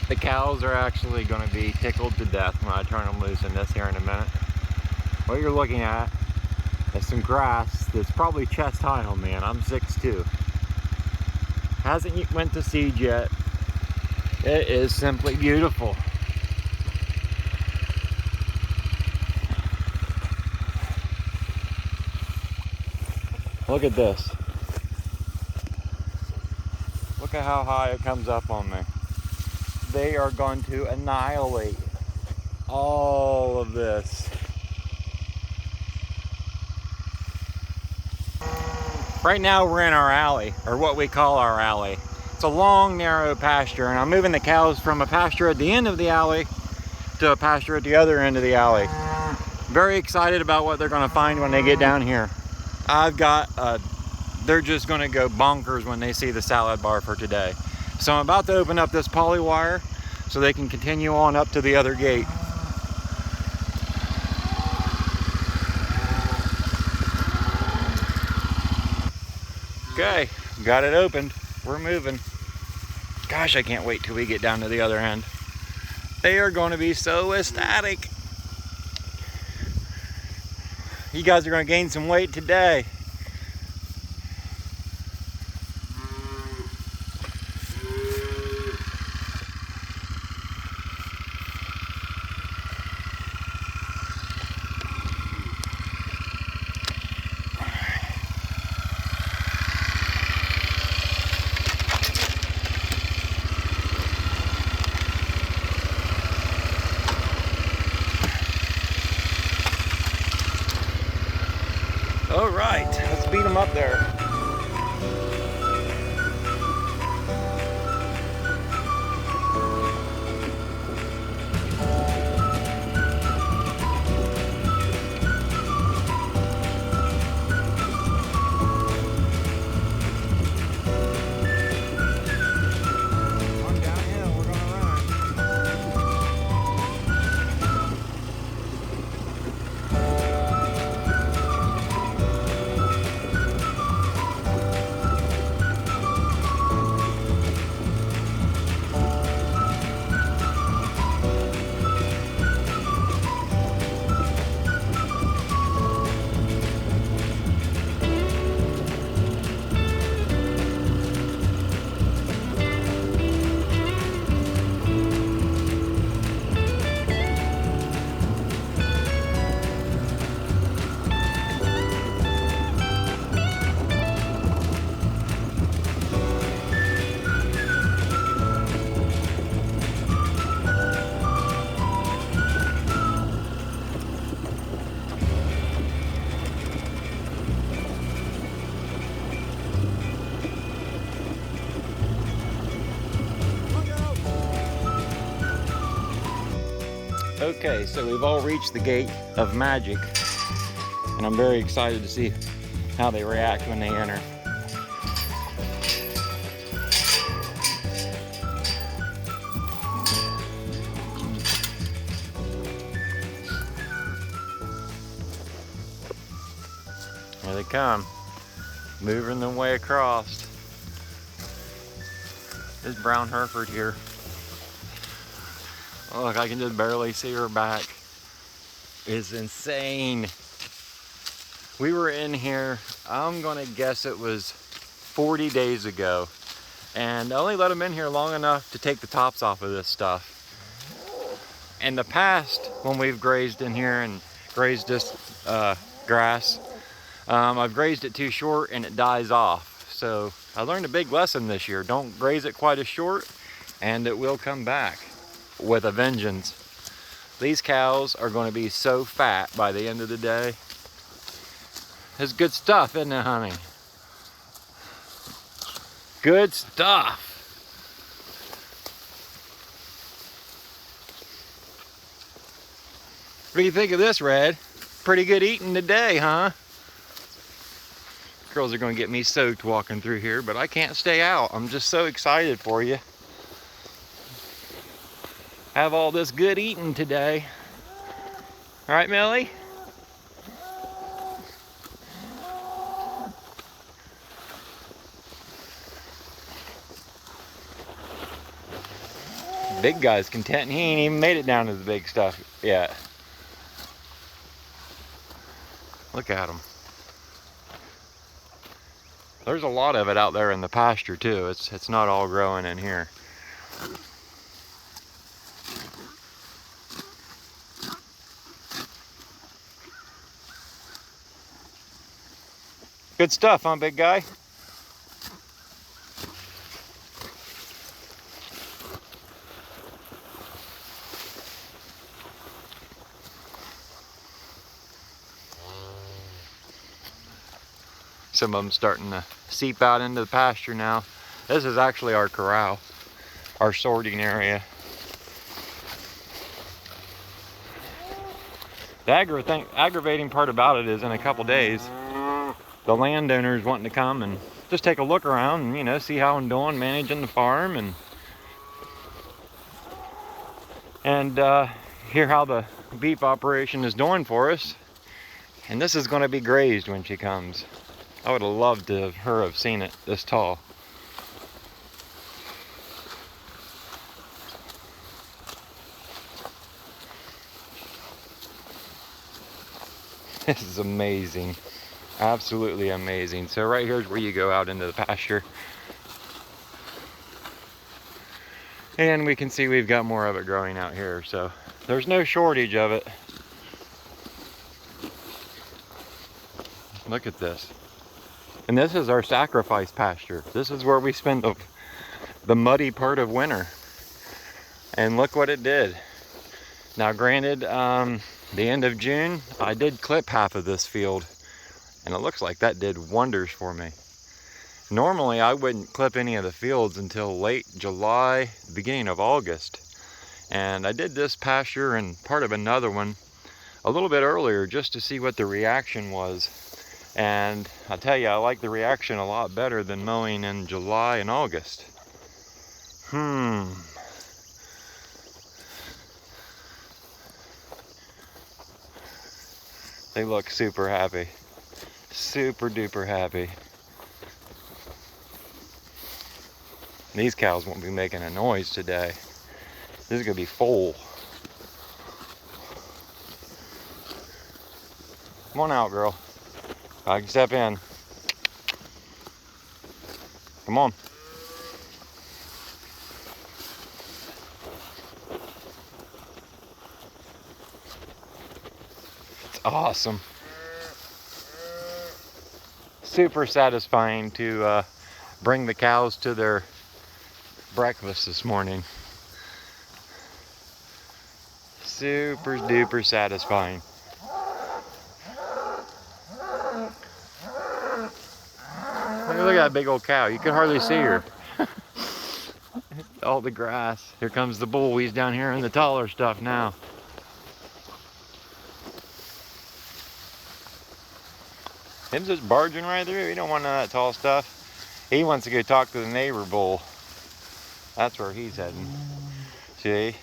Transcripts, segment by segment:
The cows are actually going to be tickled to death when I turn them loose in this here in a minute. What you're looking at is some grass that's probably chest high on me, and I'm 6'2". Hasn't went to seed yet. It is simply beautiful. Look at this. Look at how high it comes up on me. They are going to annihilate all of this. Right now we're in our alley, or what we call our alley. It's a long, narrow pasture, and I'm moving the cows from a pasture at the end of the alley to a pasture at the other end of the alley. Very excited about what they're gonna find when they get down here. They're just gonna go bonkers when they see the salad bar for today. So I'm about to open up this poly wire so they can continue on up to the other gate. Okay, got it opened. We're moving. Gosh, I can't wait till we get down to the other end. They are going to be so ecstatic. You guys are going to gain some weight today. All right, let's beat them up there. Okay, so we've all reached the gate of magic, and I'm very excited to see how they react when they enter. Here they come, moving their way across. This brown Hereford here. Oh, look, I can just barely see her back. It's insane. We were in here, I'm gonna guess it was 40 days ago. And I only let them in here long enough to take the tops off of this stuff. In the past, when we've grazed in here and grazed this grass, I've grazed it too short and it dies off. So I learned a big lesson this year. Don't graze it quite as short and it will come back with a vengeance. These cows are going to be so fat by the end of the day. It's good stuff, isn't it, honey? Good stuff. What do you think of this, Red? Pretty good eating today, huh? Girls are going to get me soaked walking through here, but I can't stay out. I'm just so excited for you. Have all this good eating today. All right, Millie? Big guy's content. He ain't even made it down to the big stuff yet. Look at him. There's a lot of it out there in the pasture too. It's not all growing in here. Good stuff, huh, big guy? Some of them starting to seep out into the pasture now. This is actually our corral, our sorting area. The aggravating part about it is in a couple days, the landowner's wanting to come and just take a look around and, you know, see how I'm doing managing the farm and hear how the beef operation is doing for us. And this is going to be grazed when she comes. I would have loved to have seen it this tall. This is amazing. Absolutely amazing. So right here is where you go out into the pasture. And we can see we've got more of it growing out here. So there's no shortage of it. Look at this. And this is our sacrifice pasture. This is where we spend the muddy part of winter. And look what it did. Now granted, the end of June, I did clip half of this field. And it looks like that did wonders for me. Normally, I wouldn't clip any of the fields until late July, beginning of August. And I did this pasture and part of another one a little bit earlier just to see what the reaction was. And I tell you, I like the reaction a lot better than mowing in July and August. They look super happy. Super duper happy. These cows won't be making a noise today. This is gonna be full. Come on out, girl. I can step in. Come on. It's awesome. Super satisfying to bring the cows to their breakfast this morning. Super duper satisfying. Look at that big old cow. You can hardly see her. All the grass. Here comes the bull. He's down here in the taller stuff now. Him's just barging right through. He don't want none of that tall stuff. He wants to go talk to the neighbor bull. That's where he's heading. See?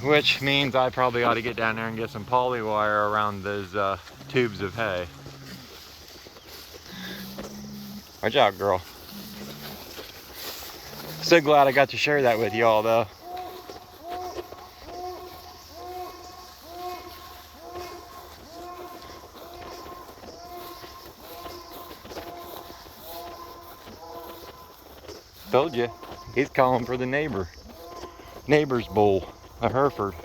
Which means I probably ought to get down there and get some poly wire around those tubes of hay. Watch out, girl. So glad I got to share that with y'all, though. Told you, he's calling for the neighbor's bull, a Hereford.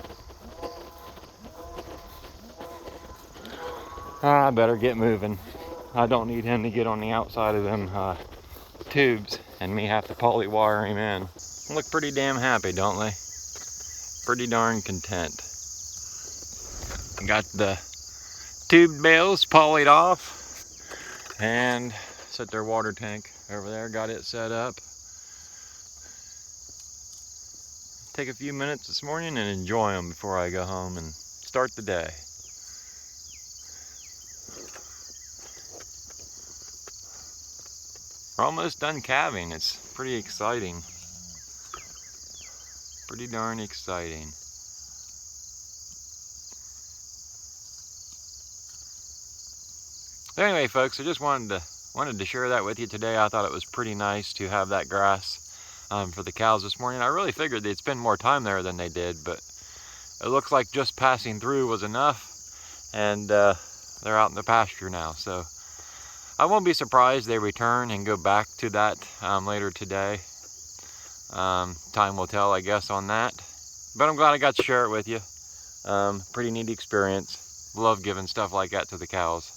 I better get moving. I don't need him to get on the outside of them tubes and me have to poly wire him in. Look pretty damn happy, don't they? Pretty darn content. Got the tube bales polyed off and set their water tank over there, got it set up. Take a few minutes this morning and enjoy them before I go home and start the day. We're almost done calving. It's pretty exciting. Pretty darn exciting. So anyway, folks, I just wanted to share that with you today. I thought it was pretty nice to have that grass for the cows this morning. I really figured they'd spend more time there than they did, but it looks like just passing through was enough, and they're out in the pasture now. So I won't be surprised they return and go back to that later today. Time will tell, I guess, on that. But I'm glad I got to share it with you. Pretty neat experience. Love giving stuff like that to the cows.